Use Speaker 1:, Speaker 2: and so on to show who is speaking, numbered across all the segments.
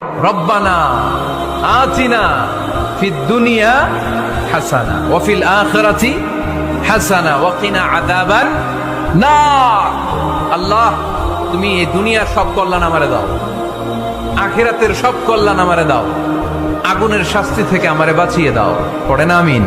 Speaker 1: রব্বানা আতিনা ফিদ দুনিয়া হাসানা ওয়া ফিল আখিরাতি হাসানা ওয়া কিনা আযাবান নার। আল্লাহ, তুমি এই দুনিয়ার সব কল্যাণ আমারে দাও, আখিরাতের সব কল্যাণ আমারে দাও, আগুনের শাস্তি থেকে আমারে বাঁচিয়ে দাও। পড়েন আমিন।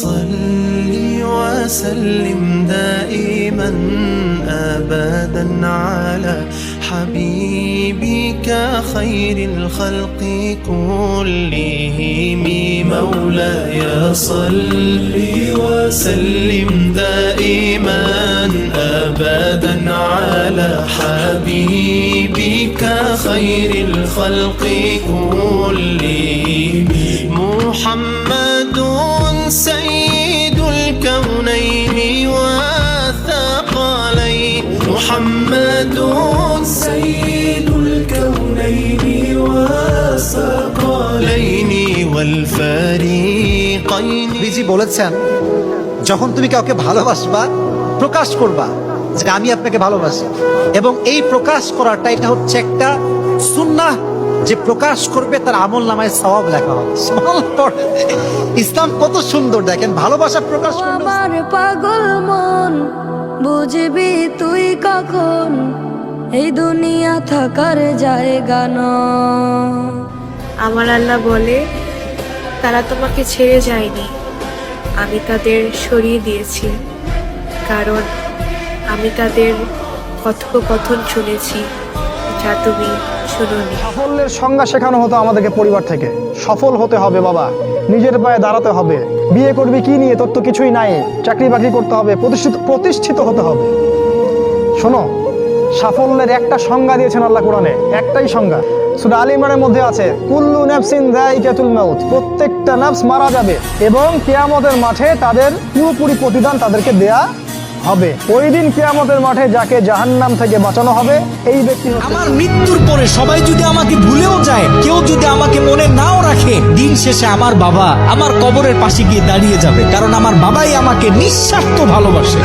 Speaker 2: صل وسلم دائما أبدا على حبيبك خير الخلق كلهم. مولاي صل وسلم دائما أبدا على حبيبك خير الخلق كلهم. محمد سيد الكونين والثقلين. محمد سيد الكونين والثقلين والفريقين.
Speaker 3: বিজি বলেছেন, যখন তুমি কাউকে ভালোবাসবা প্রকাশ করবা যে আমি আপনাকে ভালোবাসি, এবং এই প্রকাশ করাটা এটা হচ্ছে একটা সুন্নাহ, যে প্রকাশ করবে তার আমল নামায় সওয়াব লেখা হবে। ইসলাম কত সুন্দর দেখেন, ভালোবাসা প্রকাশ করবে।
Speaker 4: আমার পাগল মন বুঝবি তুই কখন, এই দুনিয়া থাকার জায়গা নয়।
Speaker 5: আমার আল্লাহ বলে, তারা তোমাকে ছেড়ে যায়নি, আমি তাদের সরিয়ে দিয়েছি, কারণ আমি তাদের কথোপকথন শুনেছি যা তুমি শুনোনি।
Speaker 6: সাফল্যের সংজ্ঞা শেখানো হতো আমাদেরকে পরিবার থেকে। সফল হতে হবে বাবা, নিজের পায়ে দাঁড়াতে হবে, বিয়ে করবি কি নিয়ে, তোর তো কিছুই নাই, চাকরি বাকরি করতে হবে, প্রতিষ্ঠিত হতে হবে। শোনো, সাফল্যের একটা সংজ্ঞা দিয়েছেন আল্লাহ কোরআনে, একটাই সংজ্ঞা। সূরা আলে ইমরানের মধ্যে আছে, কুল্লু নাফসিন যায়িকাতুল মাউত, প্রত্যেকটা নফস মারা যাবে এবং কিয়ামতের মাঠে তাদের পুরোপুরি প্রতিদান তাদেরকে দেয়া হবে। ওই দিন কিয়ামতের মাঠে যাকে জাহান্নাম থেকে বাঁচানো হবে এই ব্যক্তি।
Speaker 7: আমার মৃত্যুর পরে সবাই যদি আমাকে ভুলেও যায়, কেউ যদি আমাকে মনে নাও রাখে, দিন শেষে আমার বাবা আমার কবরের পাশে গিয়ে দাঁড়িয়ে যাবে, কারণ আমার বাবাই আমাকে নিঃস্বার্থ ভালোবাসে।